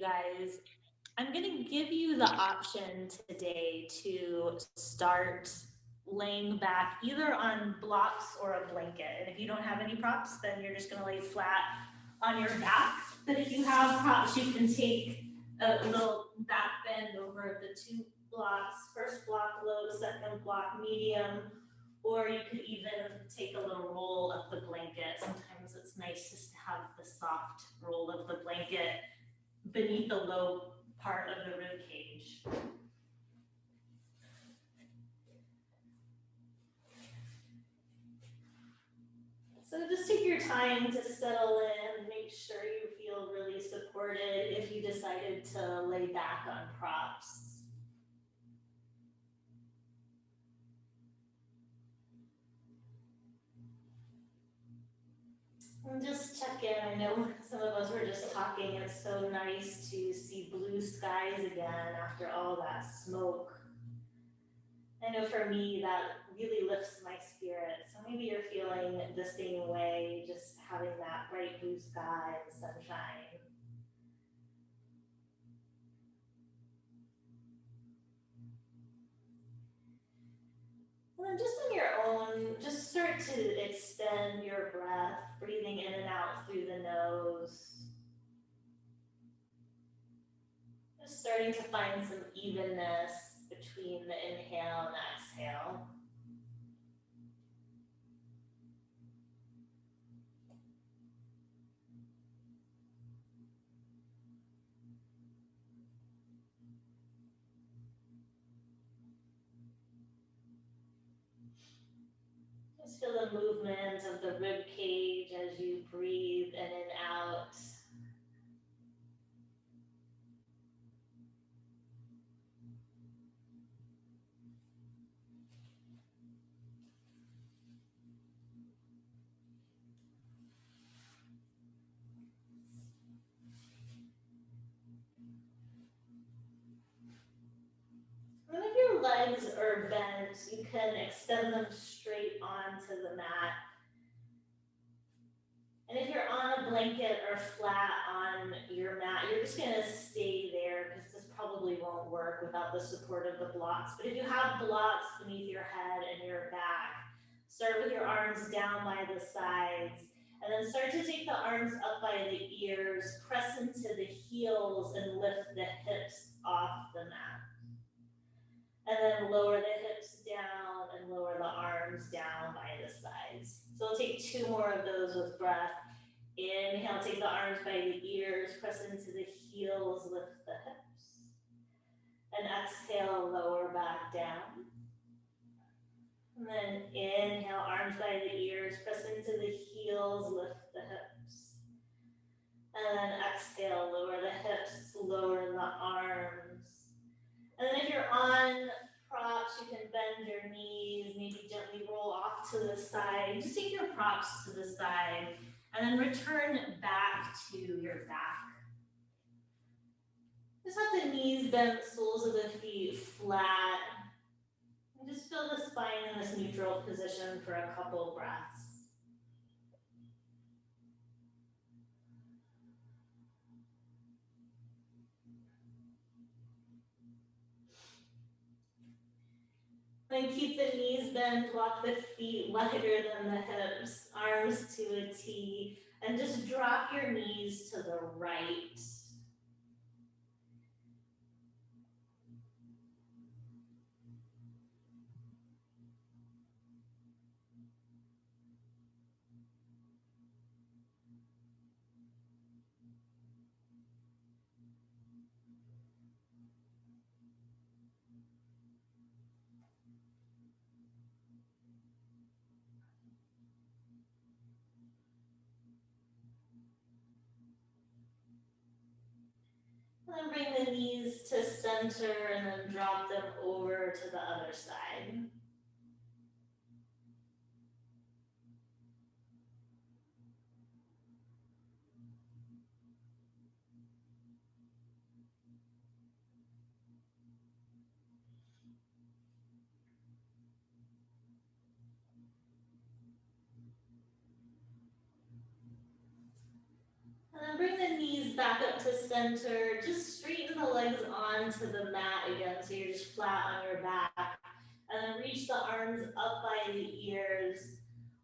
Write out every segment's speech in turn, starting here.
guys. I'm going to give you the option today to start laying back either on blocks or a blanket. And if you don't have any props, then you're just going to lay flat on your back. But if you have props, you can take a little back bend over the two blocks, first block low, second block medium, or you could even take a little roll of the blanket. Sometimes it's nice just to have the soft roll of the blanket beneath the low part of the rib cage. So just take your time to settle in, make sure you feel really supported if you decided to lay back on props. And just check in. I know some of us were just talking. It's so nice to see blue skies again after all that smoke. I know for me that really lifts my spirit. So maybe you're feeling the same way, just having that bright blue sky and sunshine. And then just on your own, just start to extend your breath, breathing in and out through the nose. Just starting to find some evenness between the inhale and exhale. Just feel the movement of the rib cage as you breathe in and out. And if your legs are bent, you can extend them straight onto the mat. And if you're on a blanket or flat on your mat, you're just gonna stay there because this probably won't work without the support of the blocks. But if you have blocks beneath your head and your back, start with your arms down by the sides, and then start to take the arms up by the ears, press into the heels and lift the hips off the mat. And then lower the hips down and lower the arms down by the sides. So we'll take two more of those with breath. Inhale, take the arms by the ears, press into the heels, lift the hips. And exhale, lower back down. And then inhale, arms by the ears, press into the heels, lift the hips. And then exhale, lower the hips, lower the arms. And then if you're on props, you can bend your knees, maybe gently roll off to the side. Just take your props to the side and then return back to your back. Just have the knees bent, soles of the feet flat. And just feel the spine in this neutral position for a couple breaths. Then keep the knees bent, walk the feet wider than the hips, arms to a T, and just drop your knees to the right. And then bring the knees to center and then drop them over to the other side. And then bring the knees knees back up to center. Just straighten the legs onto the mat again, so you're just flat on your back. And then reach the arms up by the ears.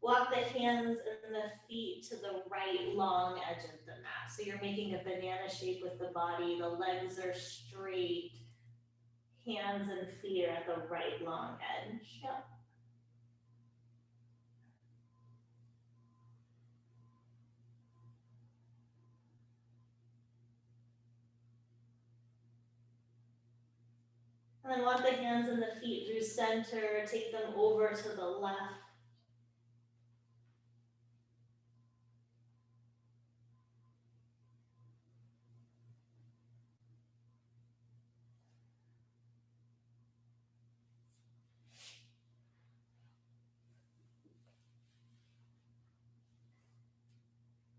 Walk the hands and the feet to the right long edge of the mat. So you're making a banana shape with the body. The legs are straight. Hands and feet are at the right long edge. Yep. And then walk the hands and the feet through center. Take them over to the left.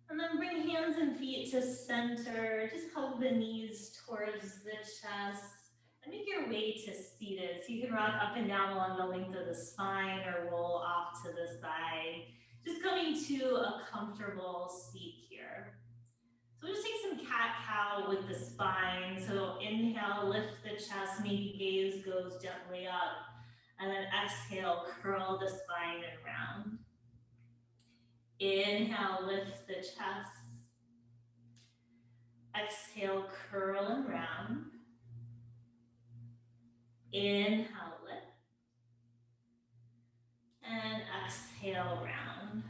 And then bring hands and feet to center. Just hug the knees towards the chest. And make your way to seated. So you can rock up and down along the length of the spine or roll off to the side. Just coming to a comfortable seat here. So we'll just take some cat-cow with the spine. So inhale, lift the chest, maybe gaze goes gently up. And then exhale, curl the spine and round. Inhale, lift the chest. Exhale, curl and round. Inhale, lift. And exhale, round.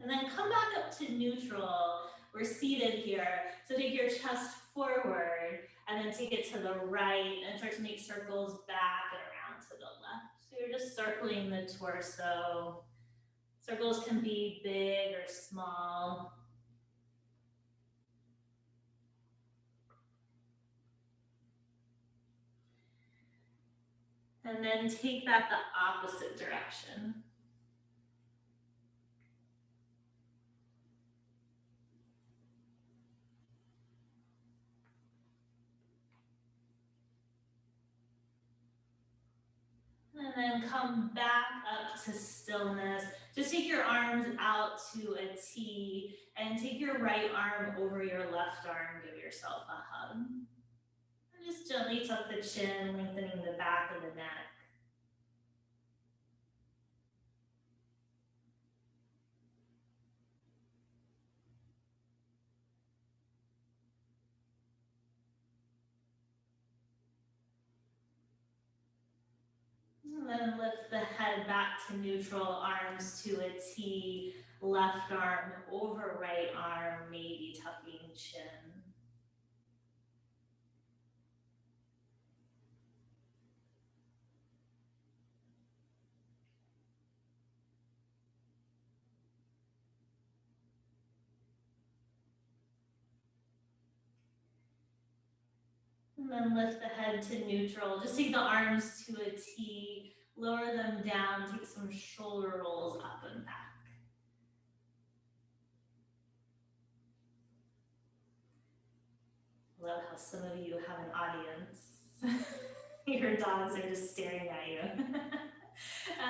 And then come back up to neutral. We're seated here. So take your chest forward and then take it to the right and start to make circles back and around to the left. So you're just circling the torso. Circles can be big or small. And then take that the opposite direction. And then come back up to stillness. Just take your arms out to a T and take your right arm over your left arm. Give yourself a hug. And just gently tuck the chin, lengthening the back of the neck. And then lift the head back to neutral, arms to a T, left arm over right arm, maybe tucking chin. And then lift the head to neutral. Just take the arms to a T, lower them down, take some shoulder rolls up and back. Love how some of you have an audience. Your dogs are just staring at you.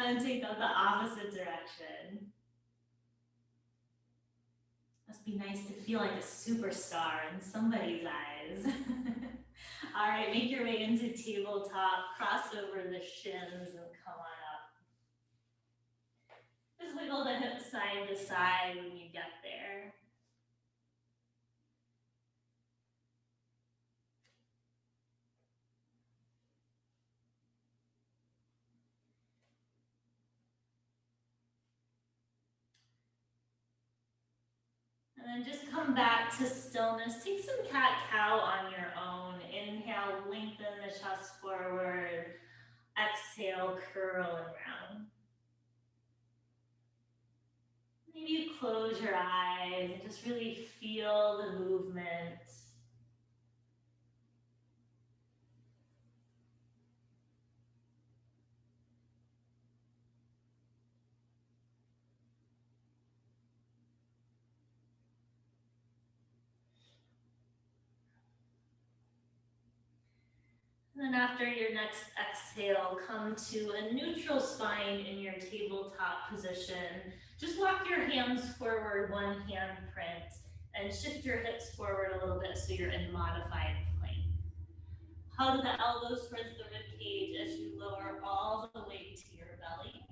And take out the opposite direction. Must be nice to feel like a superstar in somebody's eyes. All right, make your way into tabletop, cross over the shins and come on up. Just wiggle the hips side to side when you get there. And then just come back to stillness. Take some cat-cow on your own. Inhale, lengthen the chest forward. Exhale, curl and round. Maybe you close your eyes and just really feel the movement. And then after your next exhale, come to a neutral spine in your tabletop position. Just walk your hands forward, one hand print, And shift your hips forward a little bit so you're in modified plank. Hug the elbows towards the rib cage as you lower all the way to your belly.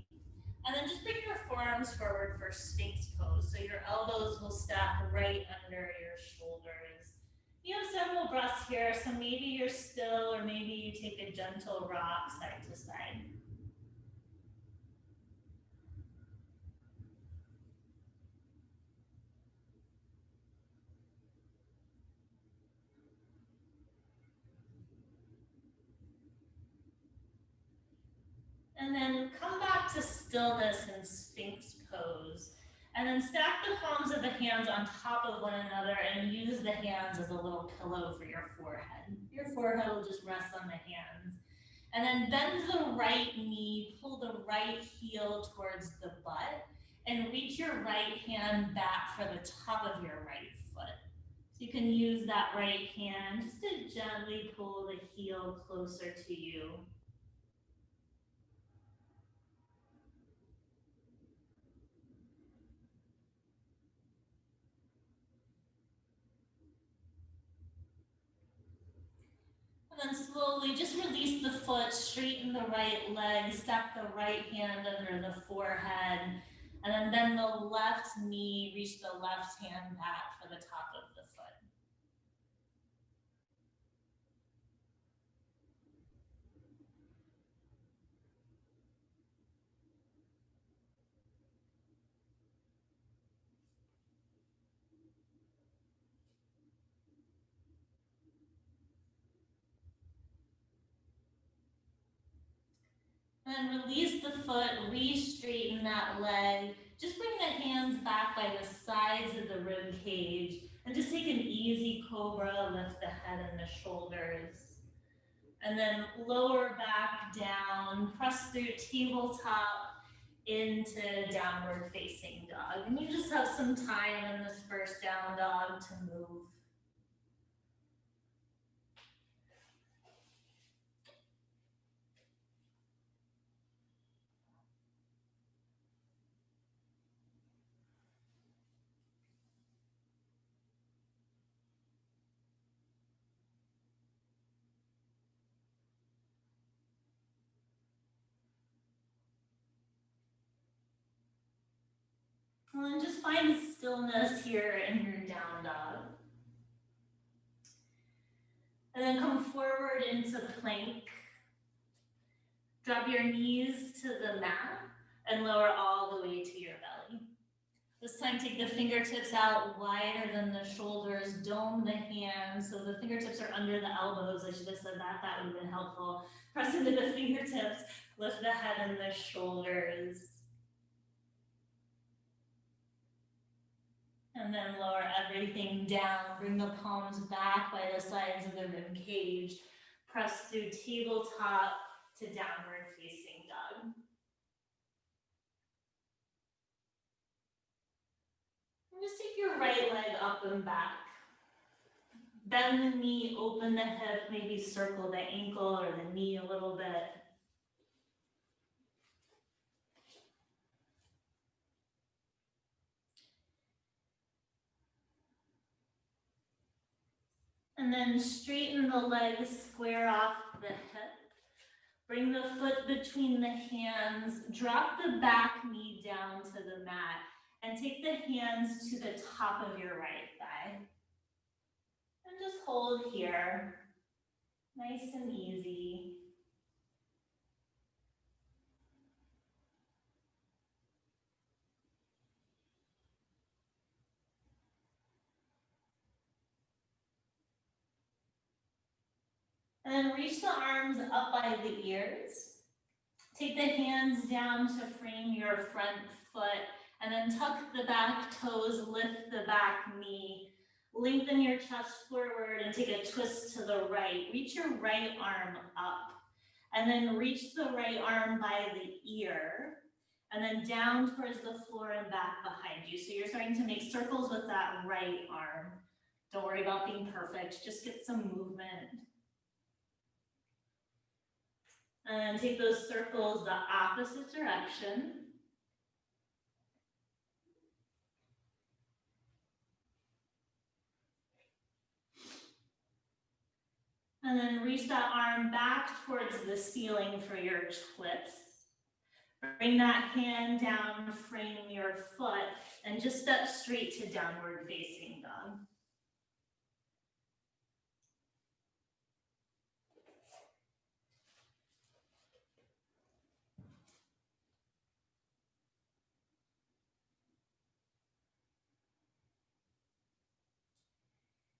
And then just bring your forearms forward for Sphinx pose. So your elbows will stack right under your shoulders. You have several breaths here, so maybe you're still, or maybe you take a gentle rock side to side. And then come back to stillness and Sphinx pose. And then stack the palms of the hands on top of one another and use the hands as a little pillow for your forehead. Your forehead will just rest on the hands. And then bend the right knee, pull the right heel towards the butt, and reach your right hand back for the top of your right foot. So you can use that right hand just to gently pull the heel closer to you. And then slowly just release the foot, straighten the right leg, step the right hand under the forehead, and then bend the left knee, reach the left hand back for the top of the foot. And then release the foot, re-straighten that leg. Just bring the hands back by the sides of the rib cage and just take an easy cobra, lift the head and the shoulders. And then lower back down, press through tabletop into downward facing dog. And you just have some time in this first down dog to move. And then just find stillness here in your down dog. And then come forward into plank. Drop your knees to the mat and lower all the way to your belly. This time take the fingertips out wider than the shoulders, dome the hands so the fingertips are under the elbows. I should have said that, that would have been helpful. Press into the fingertips, lift the head and the shoulders. And then lower everything down, bring the palms back by the sides of the rib cage. Press through tabletop to downward facing dog. And just take your right leg up and back. Bend the knee, open the hip, maybe circle the ankle or the knee a little bit. And then straighten the legs, square off the hip. Bring the foot between the hands, drop the back knee down to the mat, and take the hands to the top of your right thigh. And just hold here, nice and easy. And then reach the arms up by the ears. Take the hands down to frame your front foot, and then tuck the back toes, lift the back knee. Lengthen your chest forward and take a twist to the right. Reach your right arm up, and then reach the right arm by the ear, and then down towards the floor and back behind you. So you're starting to make circles with that right arm. Don't worry about being perfect, just get some movement. And take those circles the opposite direction. And then reach that arm back towards the ceiling for your twist. Bring that hand down, frame your foot, and just step straight to downward facing dog.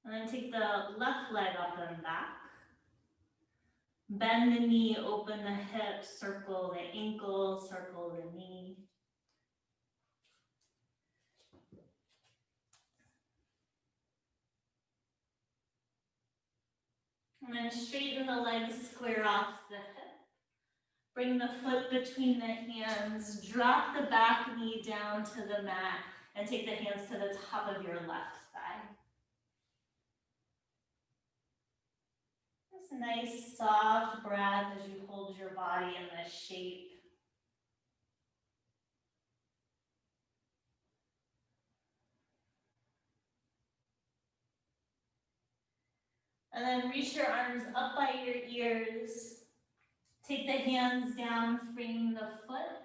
And then take the left leg up and back. Bend the knee, open the hip, circle the ankle, circle the knee. And then straighten the legs, square off the hip. Bring the foot between the hands, drop the back knee down to the mat, and take the hands to the top of your left thigh. Just a nice soft breath as you hold your body in this shape. And then reach your arms up by your ears. Take the hands down, frame the foot.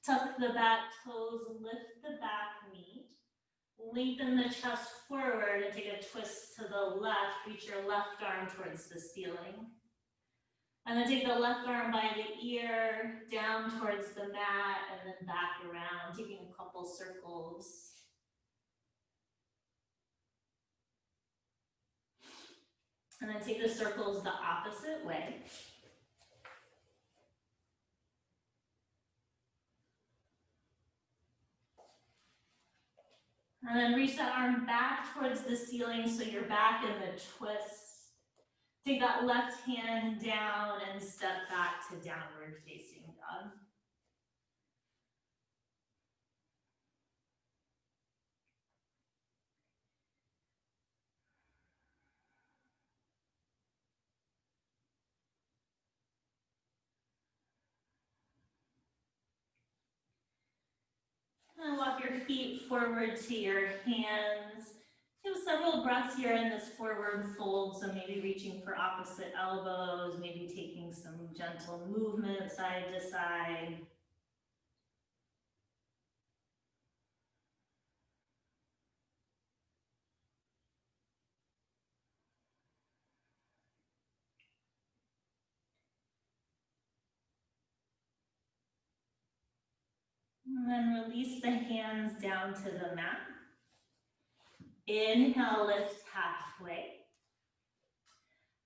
Tuck the back toes, lift the back knee. Lengthen the chest forward and take a twist to the left. Reach your left arm towards the ceiling. And then take the left arm by the ear, down towards the mat, and then back around, taking a couple circles. And then take the circles the opposite way. And then reach that arm back towards the ceiling so you're back in the twist. Take that left hand down and step back to downward facing dog. And walk your feet forward to your hands. Give several breaths here in this forward fold, so maybe reaching for opposite elbows, maybe taking some gentle movement side to side. And then release the hands down to the mat. Inhale, lift halfway.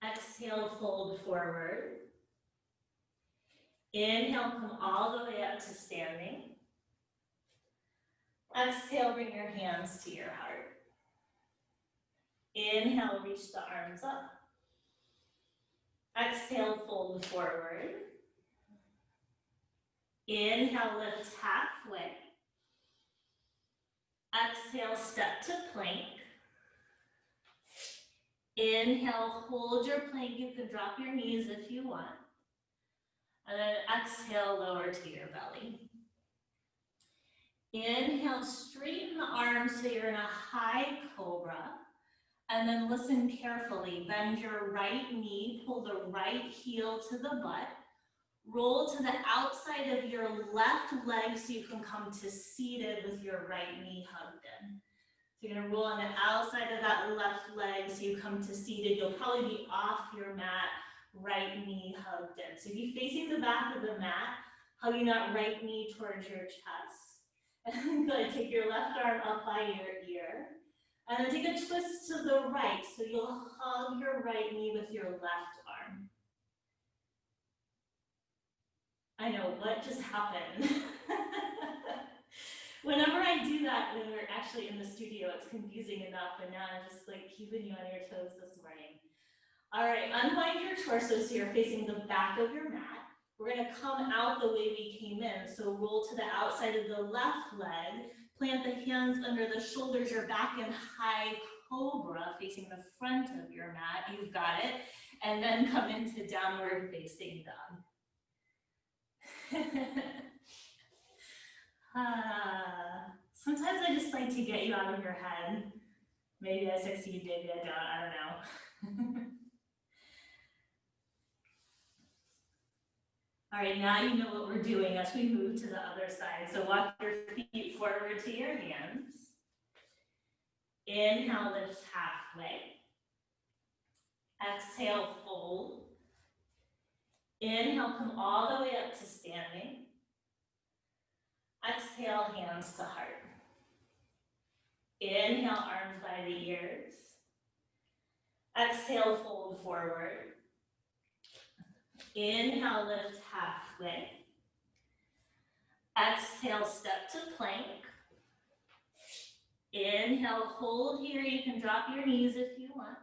Exhale, fold forward. Inhale, come all the way up to standing. Exhale, bring your hands to your heart. Inhale, reach the arms up. Exhale, fold forward. Inhale, lift halfway. Exhale, step to plank. Inhale, hold your plank. You can drop your knees if you want. And then exhale, lower to your belly. Inhale, straighten the arms so you're in a high cobra. And then listen carefully. Bend your right knee, pull the right heel to the butt. Roll to the outside of your left leg so you can come to seated with your right knee hugged in. So you're gonna roll on the outside of that left leg so you come to seated. You'll probably be off your mat, right knee hugged in. So be facing the back of the mat, hugging that right knee towards your chest. And good, take your left arm up by your ear. And then take a twist to the right. So you'll hug your right knee with your left arm. I know, what just happened? Whenever I do that, when we're actually in the studio, it's confusing enough, and now I'm just like keeping you on your toes this morning. All right, unwind your torso so you're facing the back of your mat. We're gonna come out the way we came in, so roll to the outside of the left leg, plant the hands under the shoulders, you're back in high cobra, facing the front of your mat, you've got it, and then come into downward facing dog. Sometimes I just like to get you out of your head. Maybe I succeed, maybe I don't know. All right, now you know what we're doing as we move to the other side. So walk your feet forward to your hands. Inhale, lift halfway. Exhale, fold. Inhale, come all the way up to standing. Exhale, hands to heart. Inhale, arms by the ears. Exhale, fold forward. Inhale, lift halfway. Exhale, step to plank. Inhale, hold here. You can drop your knees if you want.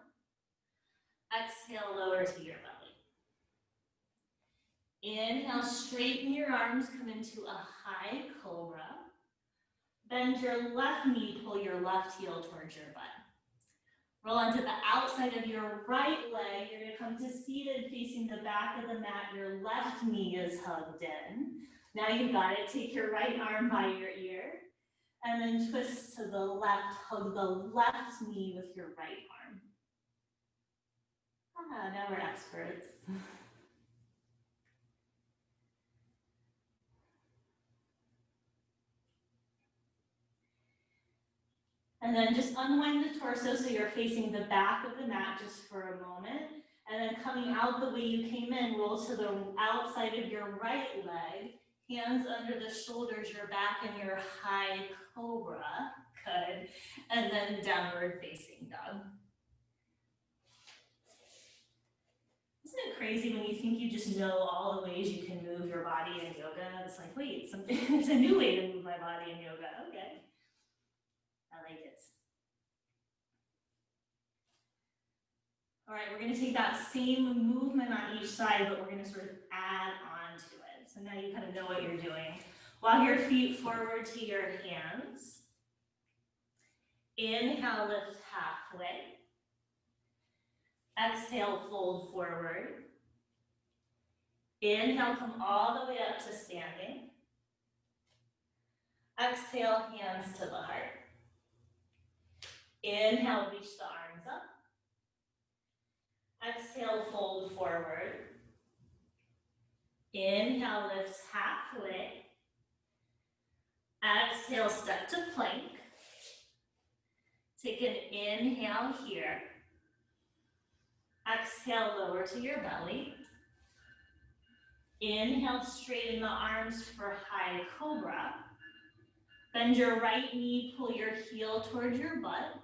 Exhale, lower to your belly. Inhale, straighten your arms, come into a high cobra. Bend your left knee, pull your left heel towards your butt. Roll onto the outside of your right leg. You're gonna come to seated facing the back of the mat. Your left knee is hugged in. Now you've got it. Take your right arm by your ear and then twist to the left. Hug the left knee with your right arm. Ah, now we're experts. And then just unwind the torso so you're facing the back of the mat just for a moment. And then coming out the way you came in, roll to the outside of your right leg, hands under the shoulders, your back in your high cobra. Good. And then downward facing dog. Isn't it crazy when you think you just know all the ways you can move your body in yoga? It's like, wait, there's a new way to move my body in yoga. Okay. I like it. All right, we're gonna take that same movement on each side, but we're gonna sort of add on to it. So now you kind of know what you're doing. Walk your feet forward to your hands. Inhale, lift halfway. Exhale, fold forward. Inhale, come all the way up to standing. Exhale, hands to the heart. Inhale, reach the arms up. Exhale, fold forward. Inhale, lift halfway. Exhale, step to plank. Take an inhale here. Exhale, lower to your belly. Inhale, straighten the arms for high cobra. Bend your right knee, pull your heel towards your butt.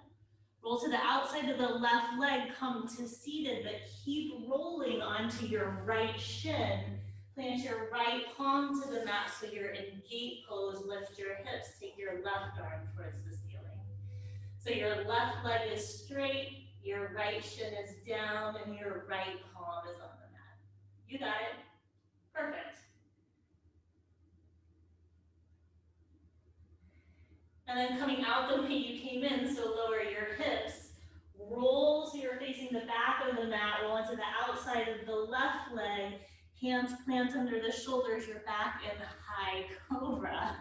Roll to the outside of the left leg, come to seated, but keep rolling onto your right shin. Plant your right palm to the mat so you're in gate pose. Lift your hips, take your left arm towards the ceiling. So your left leg is straight, your right shin is down, and your right palm is on the mat. You got it? Perfect. And then coming out the way you came in, so lower your hips. Roll so you're facing the back of the mat. Roll onto the outside of the left leg. Hands plant under the shoulders, your back in high cobra.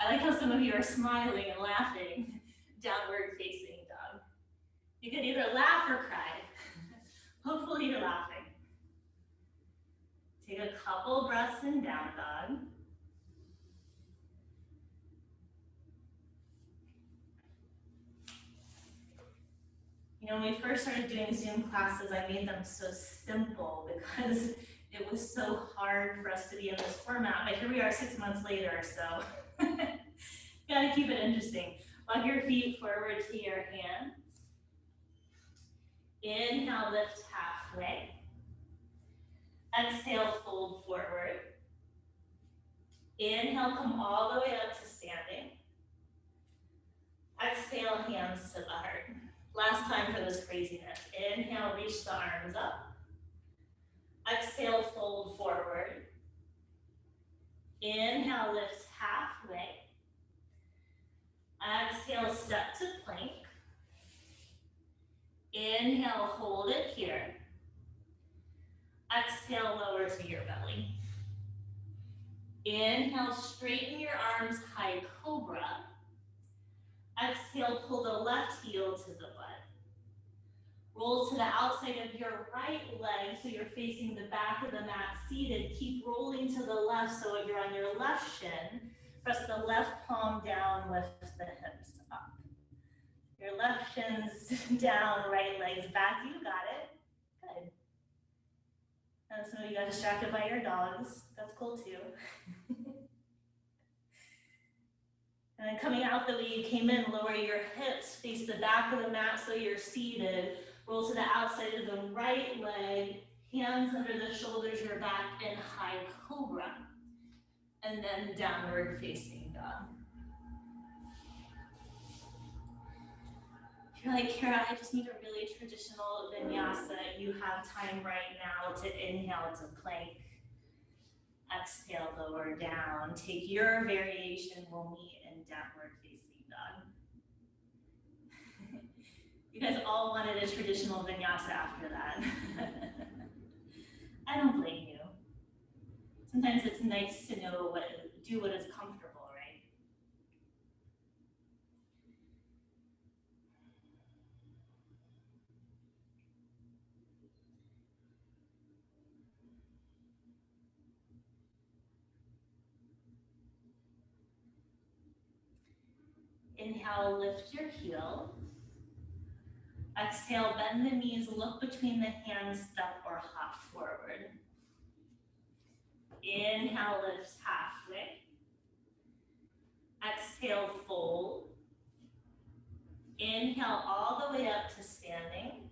I like how some of you are smiling and laughing. Downward facing dog. You can either laugh or cry. Hopefully you're laughing. Take a couple breaths in down dog. You know, when we first started doing Zoom classes, I made them so simple because it was so hard for us to be in this format. But here we are 6 months later, so gotta keep it interesting. Walk your feet forward to your hands. Inhale, lift halfway. Exhale, fold forward. Inhale, come all the way up to standing. Exhale, hands to the heart. Last time for this craziness. Inhale, reach the arms up. Exhale, fold forward. Inhale, lift halfway. Exhale, step to plank. Inhale, hold it here. Exhale, lower to your belly. Inhale, straighten your arms, high cobra. Exhale, pull the left heel to the butt. Roll to the outside of your right leg so you're facing the back of the mat seated. Keep rolling to the left so you're on your left shin. Press the left palm down, lift the hips up. Your left shin's down, right leg's back. You got it. Good. And some of you got distracted by your dogs. That's cool too. And then coming out the way you came in, lower your hips, face the back of the mat so you're seated. Roll to the outside of the right leg, hands under the shoulders, your back in high cobra. And then downward facing dog. If you're like, Kara, I just need a really traditional vinyasa, you have time right now to inhale to plank. Exhale, lower down. Take your variation, we'll meet in downward facing dog. You guys all wanted a traditional vinyasa after that. I don't blame you. Sometimes it's nice to know do what is comfortable, right? Inhale, lift your heels. Exhale, bend the knees, look between the hands, step or hop forward. Inhale, lift halfway. Exhale, fold. Inhale all the way up to standing.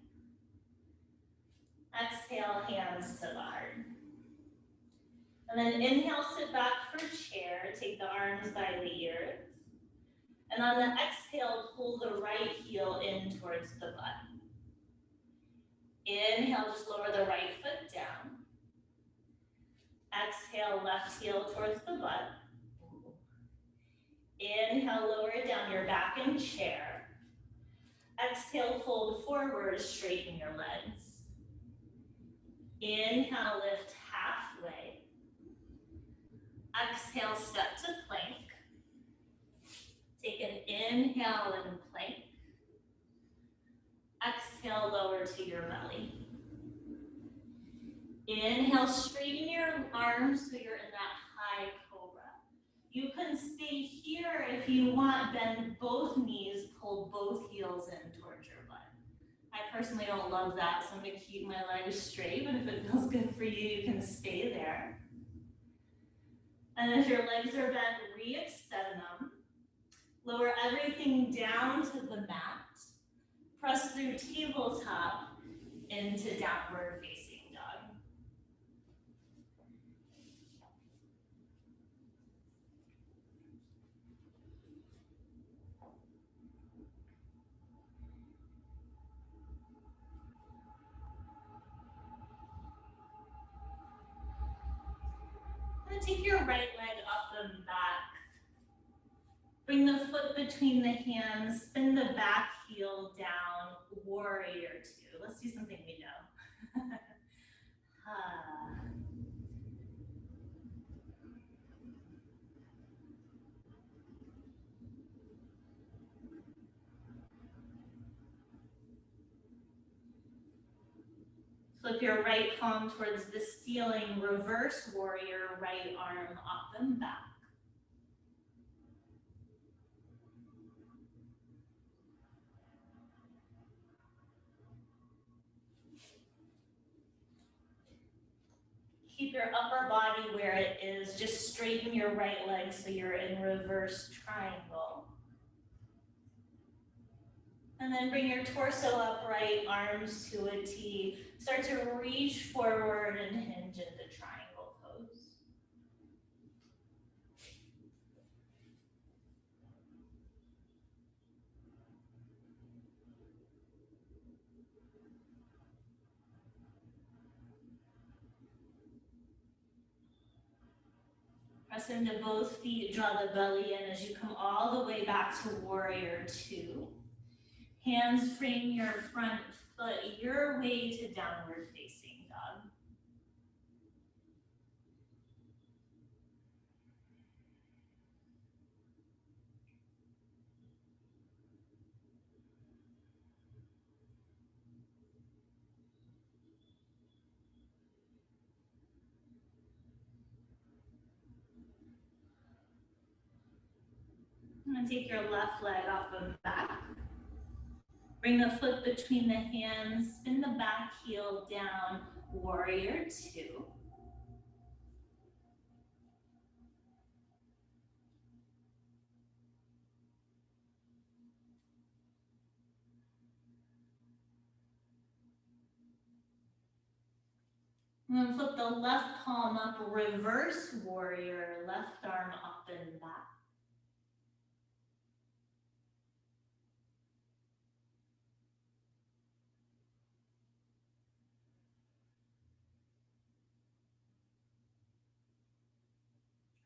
Exhale, hands to the heart. And then inhale, sit back for chair. Take the arms by the ears. And on the exhale, pull the right heel in towards the butt. Inhale, just lower the right foot down. Exhale, left heel towards the butt. Inhale, lower it down your back in chair. Exhale, fold forward, straighten your legs. Inhale, lift halfway. Exhale, step to plank. Take an inhale and plank. Exhale, lower to your belly. Inhale, straighten your arms so you're in that high cobra. You can stay here if you want, bend both knees, pull both heels in towards your butt. I personally don't love that, so I'm gonna keep my legs straight, but if it feels good for you, you can stay there. And if your legs are bent, re-extend them. Lower everything down to the mat. Press through tabletop into downward facing dog. And take your right leg up and back. Bring the foot between the hands, spin the back heel down, warrior two. Let's do something we know. Flip your right palm towards the ceiling, reverse warrior, right arm up and back. Keep your upper body where it is. Just straighten your right leg so you're in reverse triangle. And then bring your torso upright, arms to a T. Start to reach forward and hinge into triangle pose. Press into both feet, draw the belly in as you come all the way back to warrior two. Hands frame your front foot your way to downward facing dog. And take your left leg up and back. Bring the foot between the hands, spin the back heel down, warrior two. And then flip the left palm up, reverse warrior, left arm up and back.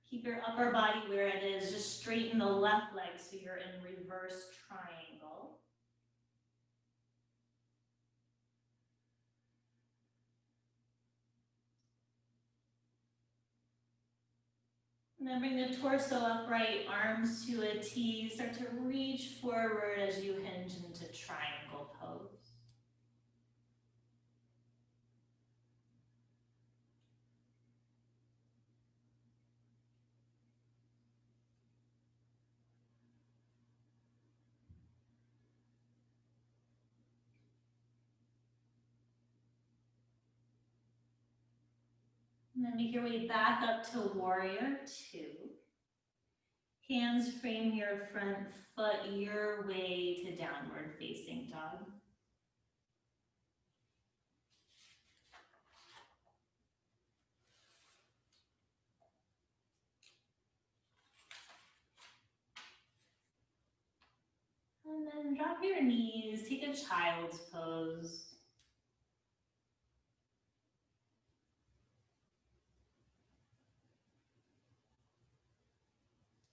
Keep your upper body where it is. Just straighten the left leg so you're in reverse triangle. And then bring the torso upright, arms to a T. Start to reach forward as you hinge into triangle pose. And then make your way back up to warrior two. Hands frame your front foot your way to downward facing dog. And then drop your knees, take a child's pose.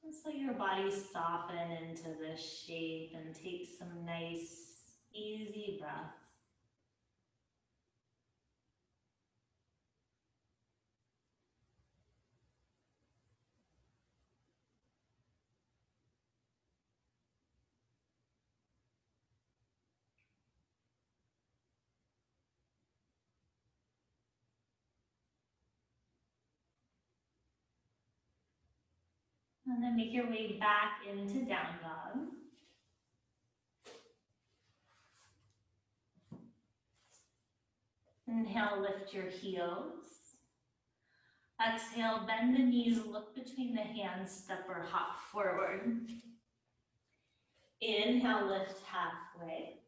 Just let your body soften into this shape and take some nice, easy breaths. And then make your way back into down dog. Inhale, lift your heels. Exhale, bend the knees, look between the hands, step or hop forward. Inhale, lift halfway.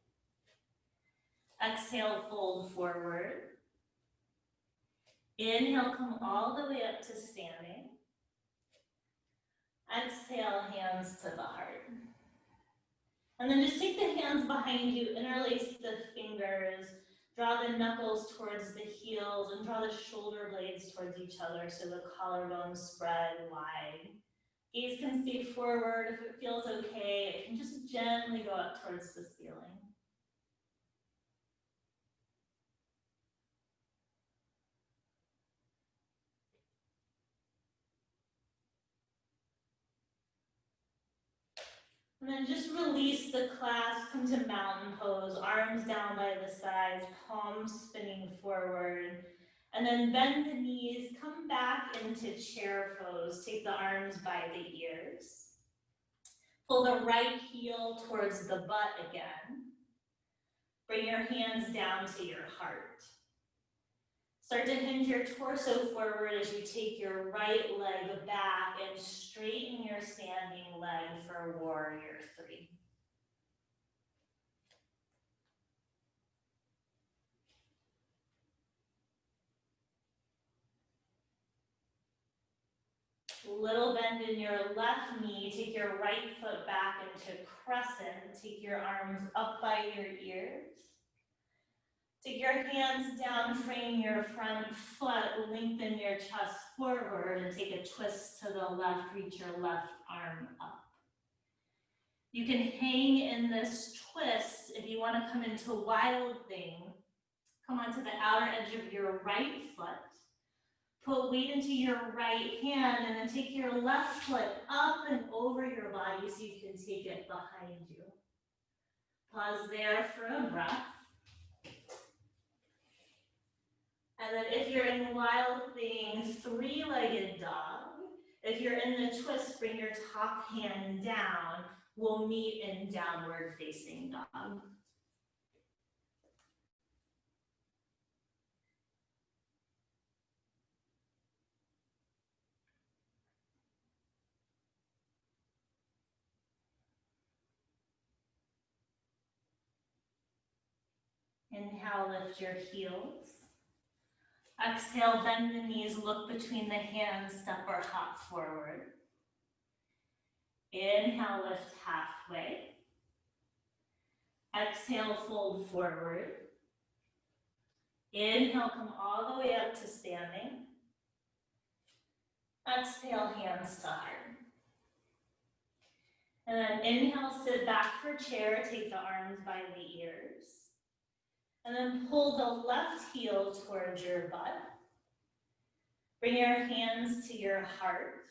Exhale, fold forward. Inhale, come all the way up to standing. Exhale, hands to the heart. And then just take the hands behind you, interlace the fingers, draw the knuckles towards the heels, and draw the shoulder blades towards each other so the collarbones spread wide. Gaze can stay forward. If it feels okay, it can just gently go up towards the ceiling. And then just release the clasp, come to mountain pose, arms down by the sides, palms spinning forward. And then bend the knees, come back into chair pose. Take the arms by the ears. Pull the right heel towards the butt again. Bring your hands down to your heart. Start to hinge your torso forward as you take your right leg back and straighten your standing leg for warrior three. Little bend in your left knee, take your right foot back into crescent, take your arms up by your ears. Take your hands down, frame your front foot, lengthen your chest forward, and take a twist to the left, reach your left arm up. You can hang in this twist if you want to come into wild thing. Come onto the outer edge of your right foot. Put weight into your right hand, and then take your left foot up and over your body so you can take it behind you. Pause there for a breath. And then if you're in wild thing, three-legged dog, If you're in the twist, bring your top hand down. We'll meet in downward facing dog. Inhale, lift your heels. Exhale, bend the knees, look between the hands, step or hop forward. Inhale, lift halfway. Exhale, fold forward. Inhale, come all the way up to standing. Exhale, hands to heart. And then inhale, sit back for chair, take the arms by the ears. And then pull the left heel towards your butt. Bring your hands to your heart.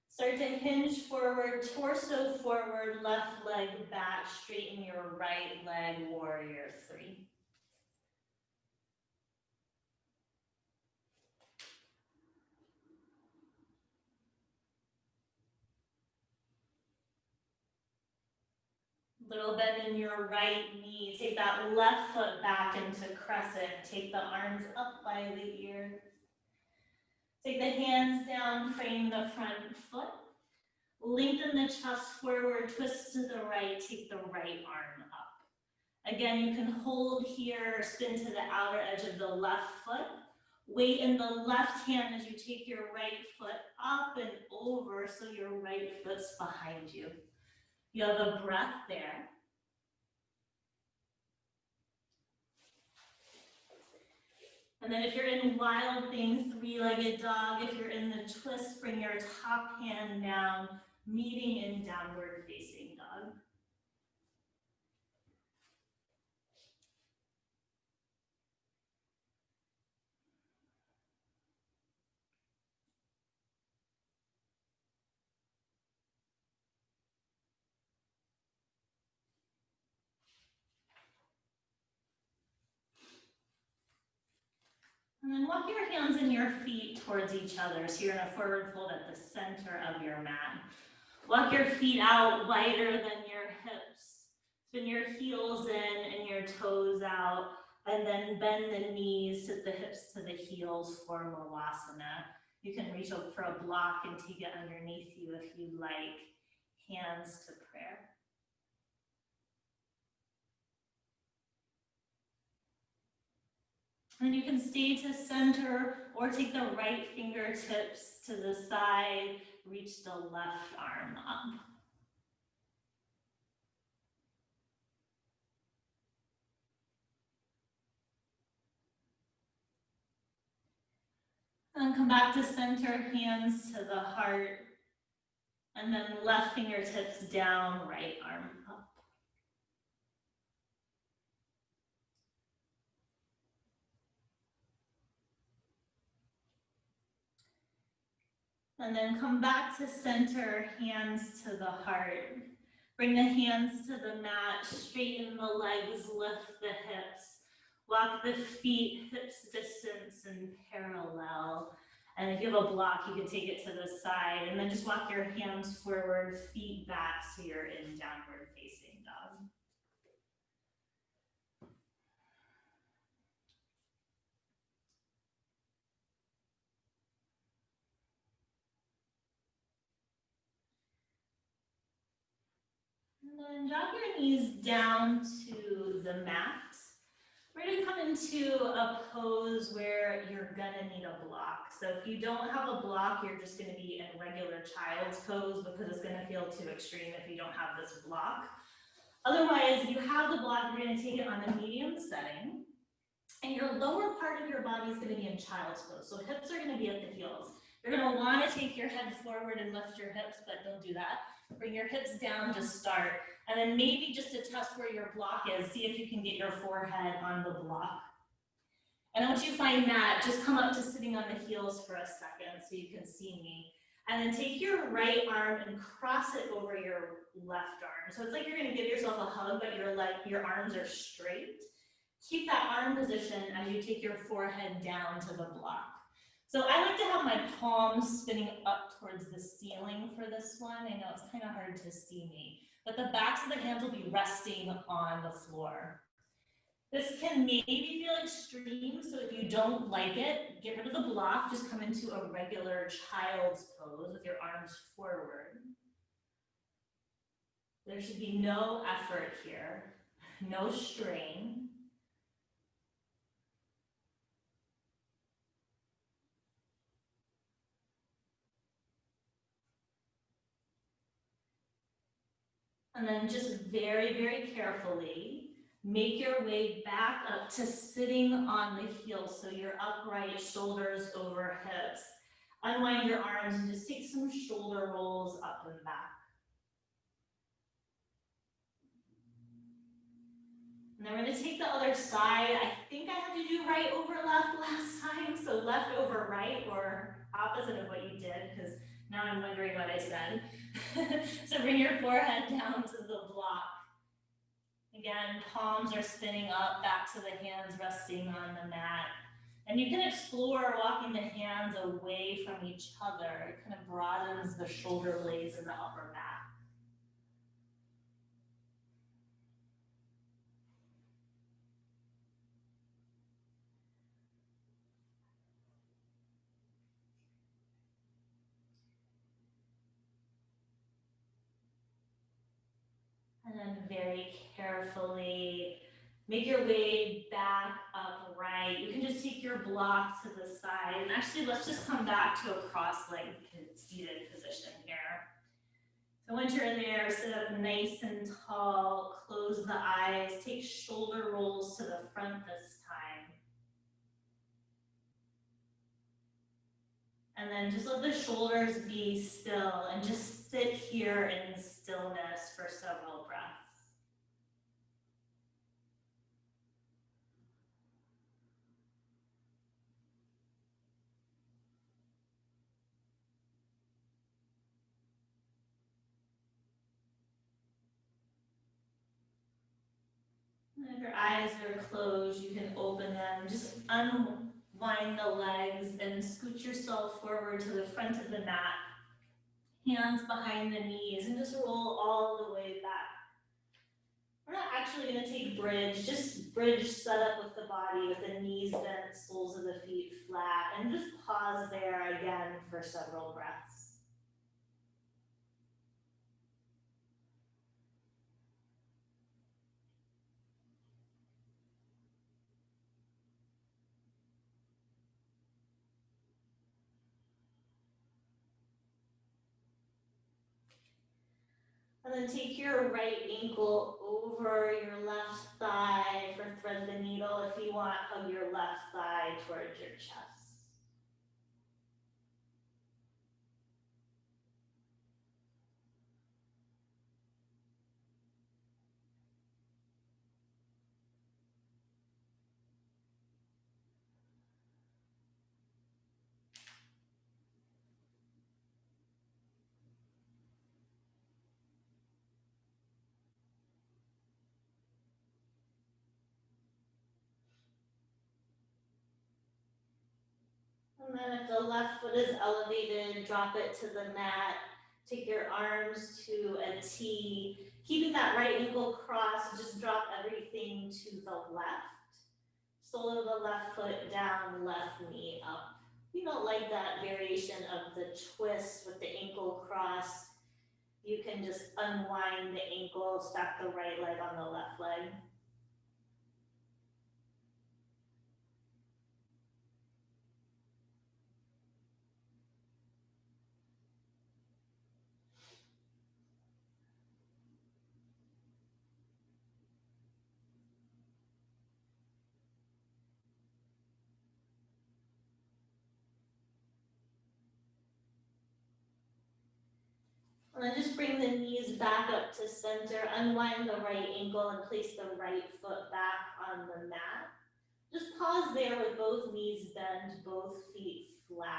Start to hinge forward, torso forward, left leg back, straighten your right leg, warrior three. Little bend in your right knee. Take that left foot back into crescent. Take the arms up by the ears. Take the hands down, frame the front foot. Lengthen the chest forward, twist to the right, take the right arm up. Again, you can hold here, spin to the outer edge of the left foot. Weight in the left hand as you take your right foot up and over so your right foot's behind you. You have a breath there. And then if you're in wild thing, three-legged dog, if you're in the twist, bring your top hand down, meeting in downward facing dog. And then walk your hands and your feet towards each other. So you're in a forward fold at the center of your mat. Walk your feet out wider than your hips. Spin your heels in and your toes out. And then bend the knees, sit the hips to the heels for Malasana. You can reach up for a block and take it underneath you if you like. Hands to prayer. And you can stay to center or take the right fingertips to the side, reach the left arm up. And come back to center, hands to the heart. And then left fingertips down, right arm up. And then come back to center, hands to the heart. Bring the hands to the mat, straighten the legs, lift the hips. Walk the feet hips distance and parallel. And if you have a block, you can take it to the side. And then just walk your hands forward, feet back, so you're in downward facing dog. And then drop your knees down to the mat. We're going to come into a pose where you're going to need a block. So if you don't have a block, you're just going to be in regular child's pose because it's going to feel too extreme if you don't have this block. Otherwise, if you have the block, you're going to take it on a medium setting. And your lower part of your body is going to be in child's pose. So hips are going to be at the heels. You're going to want to take your head forward and lift your hips, but don't do that. Bring your hips down to start. And then maybe just to test where your block is, see if you can get your forehead on the block. And once you find that, just come up to sitting on the heels for a second so you can see me. And then take your right arm and cross it over your left arm. So it's like you're going to give yourself a hug, but your arms are straight. Keep that arm position as you take your forehead down to the block. So I like to have my palms spinning up towards the ceiling for this one. I know it's kind of hard to see me, but the backs of the hands will be resting on the floor. This can maybe feel extreme, so if you don't like it, get rid of the block, just come into a regular child's pose with your arms forward. There should be no effort here, no strain. And then just very, very carefully, make your way back up to sitting on the heels, so you're upright, shoulders over hips. Unwind your arms and just take some shoulder rolls up and back. And then we're gonna take the other side. I think I had to do right over left last time, so left over right, or opposite of what you did, because now I'm wondering what I said. So bring your forehead down to the block. Again, palms are spinning up, back to the hands resting on the mat. And you can explore walking the hands away from each other. It kind of broadens the shoulder blades in the upper back. And then very carefully make your way back upright. You can just take your block to the side. And actually, let's just come back to a cross-legged seated position here. So once you're there, sit up nice and tall, close the eyes, take shoulder rolls to the front this time. And then just let the shoulders be still and just sit here in stillness for several breaths. And if your eyes are closed, you can open them. Just unwind the legs and scoot yourself forward to the front of the mat. Hands behind the knees and just roll all the way back. We're not actually going to take bridge, just bridge set up with the body, with the knees bent, soles of the feet flat, and just pause there again for several breaths. And then take your right ankle over your left thigh for thread the needle. If you want, hug your left thigh towards your chest. And then if the left foot is elevated, drop it to the mat. Take your arms to a T. Keeping that right ankle crossed, just drop everything to the left. Sole of the left foot down, left knee up. If you don't like that variation of the twist with the ankle crossed, you can just unwind the ankle, stack the right leg on the left leg. And then just bring the knees back up to center, unwind the right ankle and place the right foot back on the mat. Just pause there with both knees bent, both feet flat.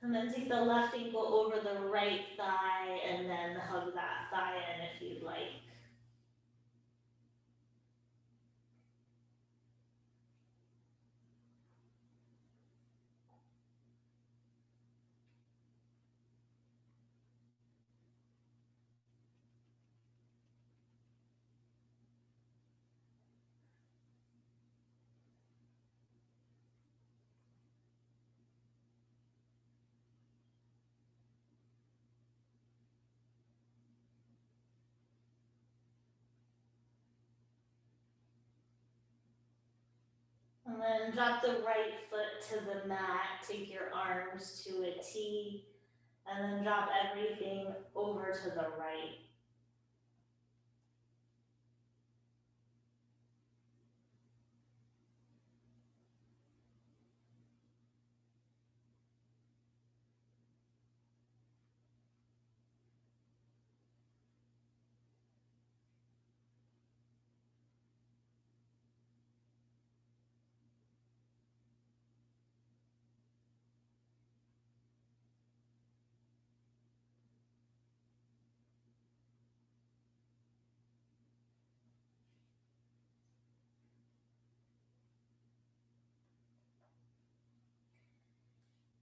And then take the left ankle over the right thigh and then hug that thigh in if you'd like. then drop the right foot to the mat, take your arms to a T, and then drop everything over to the right.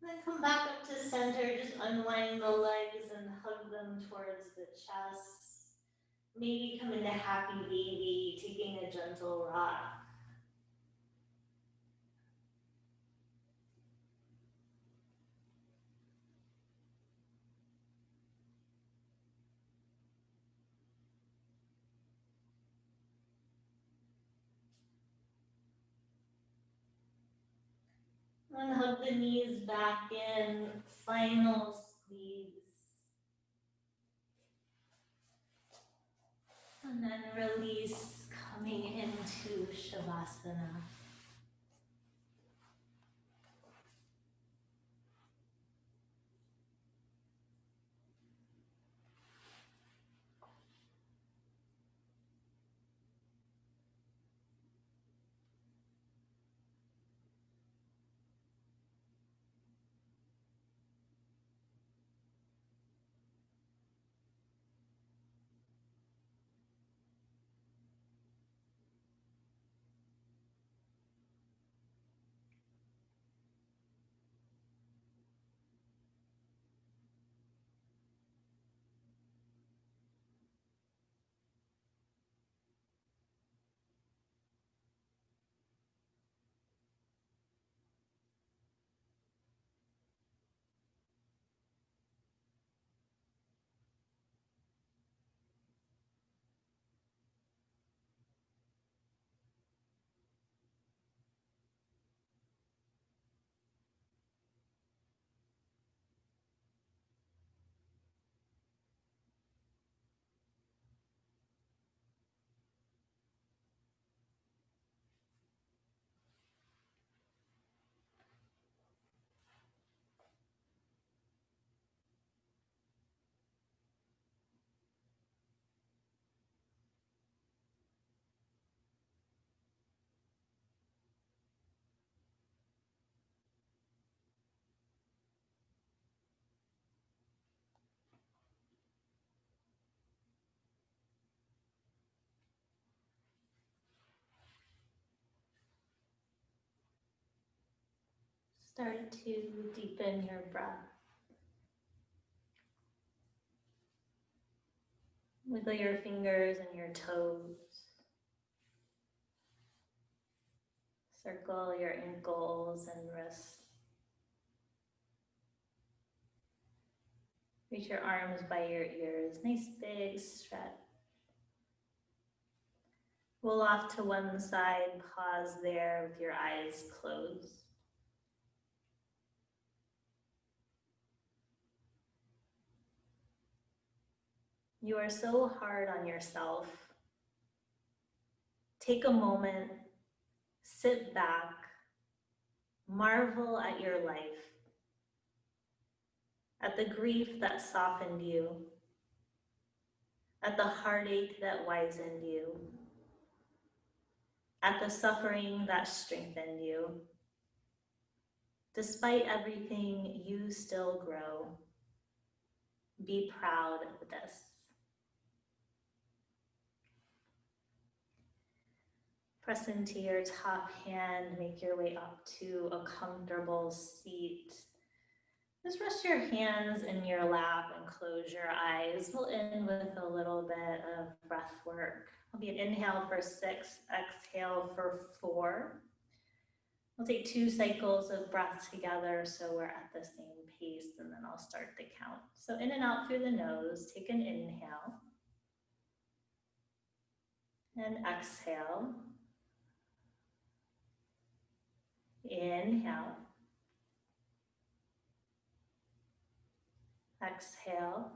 Then come back up to center, just unwind the legs and hug them towards the chest. Maybe come into happy baby, taking a gentle rock. And hug the knees back in, final squeeze. And then release, coming into Shavasana. Start to deepen your breath. Wiggle your fingers and your toes. Circle your ankles and wrists. Reach your arms by your ears. Nice big stretch. Roll off to one side. Pause there with your eyes closed. You are so hard on yourself. Take a moment, sit back, marvel at your life, at the grief that softened you, at the heartache that wizened you, at the suffering that strengthened you. Despite everything, you still grow. Be proud of this. Press into your top hand, make your way up to a comfortable seat. Just rest your hands in your lap and close your eyes. We'll end with a little bit of breath work. It'll be an inhale for 6, exhale for 4. We'll take 2 cycles of breath together so we're at the same pace, and then I'll start the count. So in and out through the nose, take an inhale and exhale. Inhale. Exhale.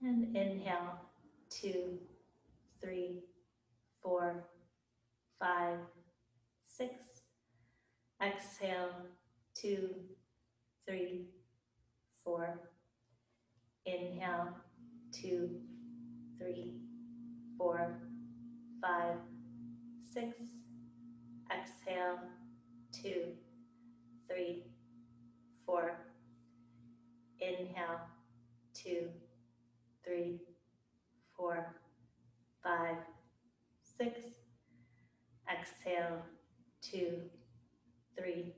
And inhale. 2, 3, 4, 5, 6. Exhale. 2, 3, 4. Inhale. 2, 3, 4, 5, 6. Exhale. 2, 3, 4. Inhale. 2, 3, 4, 5, 6. Exhale. 2, 3,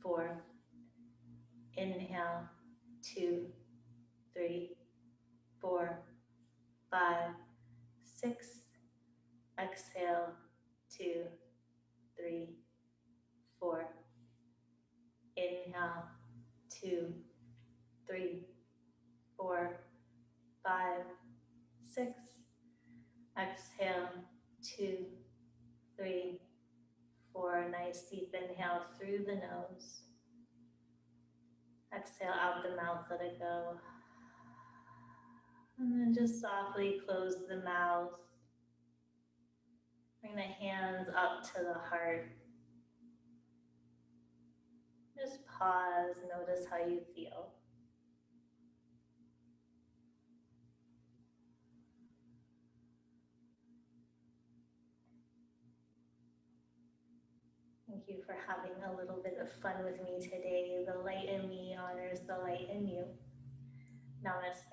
4. Inhale. 2, 3, 4, 5, 6. Exhale. 2, 3, 4. Inhale. 2, 3, 4, 5, 6. Exhale. 2, 3, 4. Nice deep inhale through the nose. Exhale out the mouth, let it go. And then just softly close the mouth. Bring the hands up to the heart. Just pause, notice how you feel. Thank you for having a little bit of fun with me today. The light in me honors the light in you. Namaste.